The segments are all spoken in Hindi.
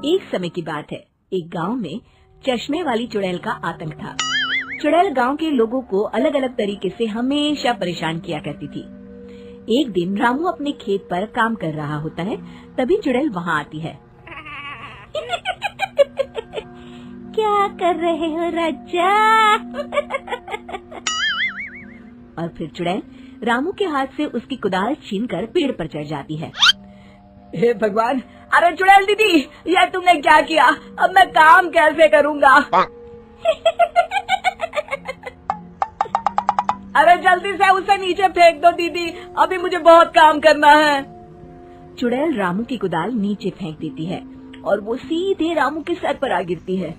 एक समय की बात है, एक गांव में चश्मे वाली चुड़ैल का आतंक था। चुड़ैल गांव के लोगों को अलग अलग तरीके से हमेशा परेशान किया करती थी। एक दिन रामू अपने खेत पर काम कर रहा होता है, तभी चुड़ैल वहाँ आती है। क्या कर रहे हो राजा? और फिर चुड़ैल रामू के हाथ से उसकी कुदाल छीनकर पेड़ पर चढ़ जाती है। हे भगवान, अरे चुड़ैल दीदी, यह तुमने क्या किया? अब मैं काम कैसे करूँगा? अरे जल्दी से उसे नीचे फेंक दो दीदी, अभी मुझे बहुत काम करना है। चुड़ैल रामू की कुदाल नीचे फेंक देती है और वो सीधे रामू के सर पर आ गिरती है।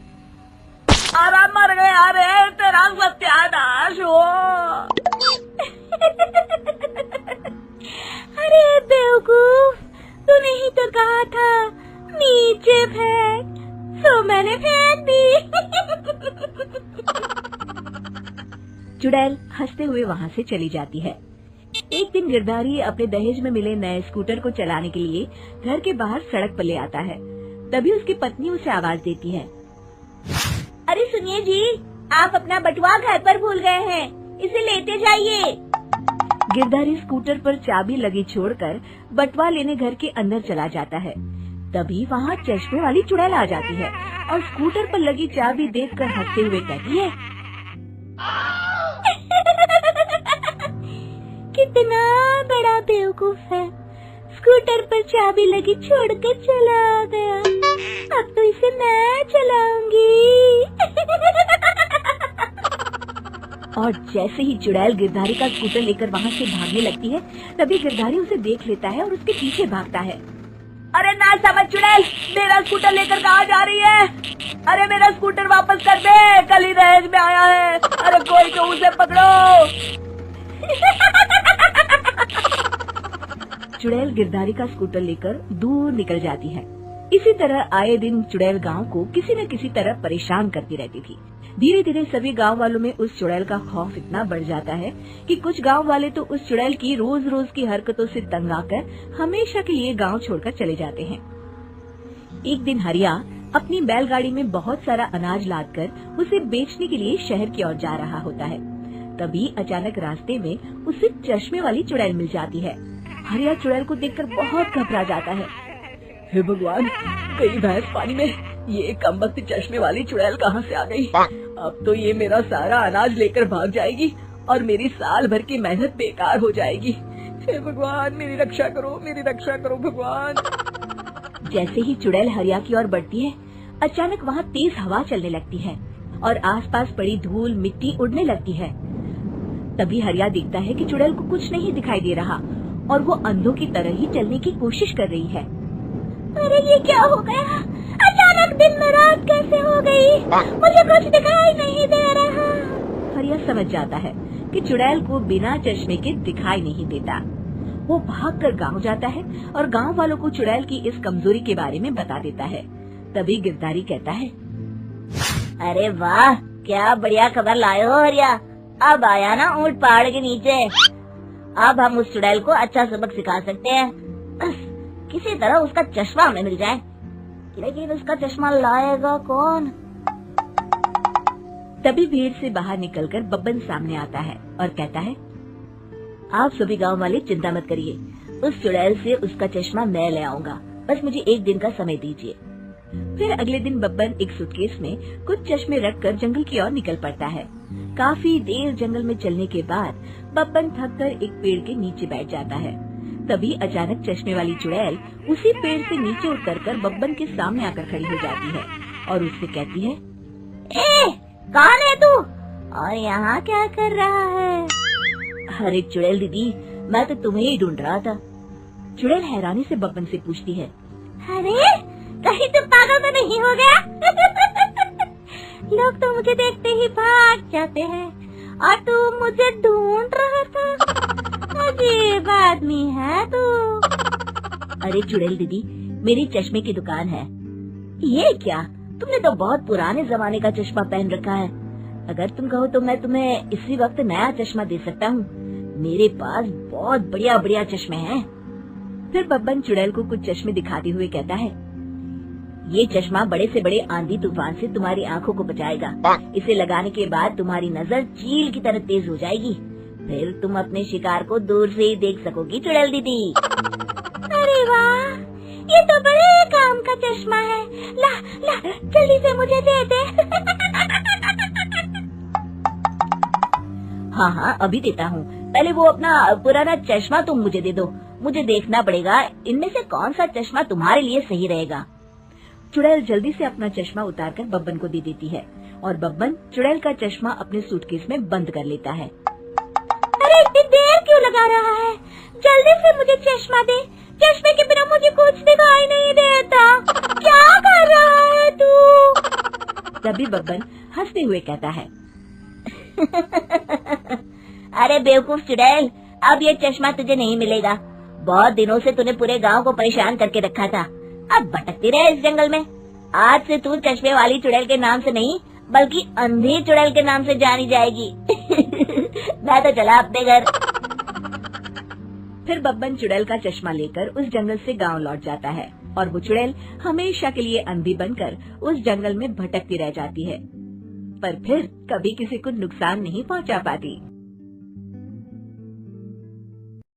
अरे मर गया रे, तेरा सत्यानाश हो। अरे बेवकूफ, तूने ही तो कहा था नीचे फेंक, तो मैंने फेंक दी। चुड़ैल हंसते हुए वहाँ से चली जाती है। एक दिन गिरधारी अपने दहेज में मिले नए स्कूटर को चलाने के लिए घर के बाहर सड़क पर ले आता है। तभी उसकी पत्नी उसे आवाज देती है। अरे सुनिए जी, आप अपना बटुआ घर पर भूल गए हैं, इसे लेते जाइए। गिरधारी स्कूटर पर चाबी लगी छोड़कर बटुआ लेने घर के अंदर चला जाता है। तभी वहाँ चश्मे वाली चुड़ैल आ जाती है और स्कूटर पर लगी चाबी देखकर हंसते हुए कहती है, कितना बड़ा बेवकूफ है, स्कूटर पर चाबी लगी छोड़कर चला गया। अब तो इसे मैं चलाऊंगी। और जैसे ही चुड़ैल गिरधारी का स्कूटर लेकर वहाँ से भागने लगती है, तभी गिरधारी उसे देख लेता है और उसके पीछे भागता है। अरे ना समझ चुड़ैल, मेरा स्कूटर लेकर कहाँ जा रही है? अरे मेरा स्कूटर वापस कर दे, कल ही दहेज में आया है। अरे कोई तो उसे पकड़ो। चुड़ैल गिरधारी का स्कूटर लेकर दूर निकल जाती है। इसी तरह आए दिन चुड़ैल गांव को किसी न किसी तरह परेशान करती रहती थी। धीरे धीरे सभी गांव वालों में उस चुड़ैल का खौफ इतना बढ़ जाता है कि कुछ गांव वाले तो उस चुड़ैल की रोज रोज की हरकतों से तंग आकर हमेशा के लिए गांव छोड़कर चले जाते हैं। एक दिन हरिया अपनी बैलगाड़ी में बहुत सारा अनाज लादकर उसे बेचने के लिए शहर की ओर जा रहा होता है। तभी अचानक रास्ते में उसे चश्मे वाली चुड़ैल मिल जाती है। हरिया चुड़ैल को देखकर बहुत घबरा जाता है। हे भगवान, कहीं भैंस पानी में, ये कमबख्त चश्मे वाली चुड़ैल कहाँ से आ गई? अब तो ये मेरा सारा अनाज लेकर भाग जाएगी और मेरी साल भर की मेहनत बेकार हो जाएगी। हे भगवान, मेरी रक्षा करो, मेरी रक्षा करो भगवान। जैसे ही चुड़ैल हरिया की ओर बढ़ती है, अचानक वहाँ तेज हवा चलने लगती है और आसपास पड़ी धूल मिट्टी उड़ने लगती है। तभी हरिया देखता है कि चुड़ैल को कुछ नहीं दिखाई दे रहा और वो अंधों की तरह ही चलने की कोशिश कर रही है। अरे ये क्या हो गया? अचानक दिन में रात कैसे हो गई? मुझे कुछ दिखाई नहीं दे रहा। हरिया समझ जाता है कि चुड़ैल को बिना चश्मे के दिखाई नहीं देता। वो भागकर गांव जाता है और गांव वालों को चुड़ैल की इस कमजोरी के बारे में बता देता है। तभी गिरधारी कहता है, अरे वाह, क्या बढ़िया खबर लाए हो हरिया। अब आया ना ऊंट पहाड़ के नीचे। अब हम उस चुड़ैल को अच्छा सबक सिखा सकते हैं। बस किसी तरह उसका चश्मा हमें मिल जाए। लेकिन उसका चश्मा लाएगा कौन? तभी भीड़ से बाहर निकलकर बब्बन सामने आता है और कहता है, आप सभी गांव वाले चिंता मत करिए, उस चुड़ैल से उसका चश्मा मैं ले आऊंगा, बस मुझे एक दिन का समय दीजिए। फिर अगले दिन बब्बन एक सूटकेस में कुछ चश्मे रखकर जंगल की ओर निकल पड़ता है। काफी देर जंगल में चलने के बाद बब्बन थककर एक पेड़ के नीचे बैठ जाता है। तभी अचानक चश्मे वाली चुड़ैल उसी पेड़ से नीचे उतरकर बब्बन के सामने आकर खड़ी हो जाती है और उससे कहती है, ए, कौन है तू और यहाँ क्या कर रहा है? अरे चुड़ैल दीदी, मैं तो तुम्हें ही ढूंढ रहा था। चुड़ैल हैरानी से बब्बन से पूछती है, अरे कहीं तुम पागल तो नहीं हो गया? लोग तो मुझे देखते ही भाग जाते हैं और तू मुझे ढूंढ रहा था। अजीब आदमी है तू। अरे चुड़ैल दीदी, मेरी चश्मे की दुकान है। ये क्या, तुमने तो बहुत पुराने जमाने का चश्मा पहन रखा है। अगर तुम कहो तो मैं तुम्हें इसी वक्त नया चश्मा दे सकता हूँ। मेरे पास बहुत बढ़िया बढ़िया चश्मे हैं। फिर बब्बन चुड़ैल को कुछ चश्मे दिखाते हुए कहता है, ये चश्मा बड़े से बड़े आंधी तूफान से तुम्हारी आंखों को बचाएगा। इसे लगाने के बाद तुम्हारी नजर चील की तरह तेज हो जाएगी। फिर तुम अपने शिकार को दूर से ही देख सकोगी चुड़ैल दीदी। अरे वाह, ये तो बड़े काम का चश्मा है। ला ला जल्दी से मुझे दे दे। हाँ हाँ अभी देता हूँ, पहले वो अपना पुराना चश्मा तुम मुझे दे दो। मुझे देखना पड़ेगा इनमें से कौन सा चश्मा तुम्हारे लिए सही रहेगा। चुड़ैल जल्दी से अपना चश्मा उतारकर बब्बन को दे देती है और बब्बन चुड़ैल का चश्मा अपने सूटकेस में बंद कर लेता है। अरे इतनी देर क्यों लगा रहा है? जल्दी से मुझे चश्मा दे। चश्मे के बिना मुझे कुछ दिखाई नहीं देता। क्या कर रहा है तू? तभी बब्बन हंसते हुए कहता है अरे बेवकूफ चुड़ैल, अब ये चश्मा तुझे नहीं मिलेगा। बहुत दिनों से तूने पूरे गांव को परेशान करके रखा था। अब भटकती रहे इस जंगल में। आज से तू चश्मे वाली चुड़ैल के नाम से नहीं बल्कि अंधी चुड़ैल के नाम से जानी जाएगी। मैं तो चला अपने घर। फिर बब्बन चुड़ैल का चश्मा लेकर उस जंगल से गांव लौट जाता है और वो चुड़ैल हमेशा के लिए अंधी बनकर उस जंगल में भटकती रह जाती है, पर फिर कभी किसी को नुकसान नहीं पहुंचा पाती।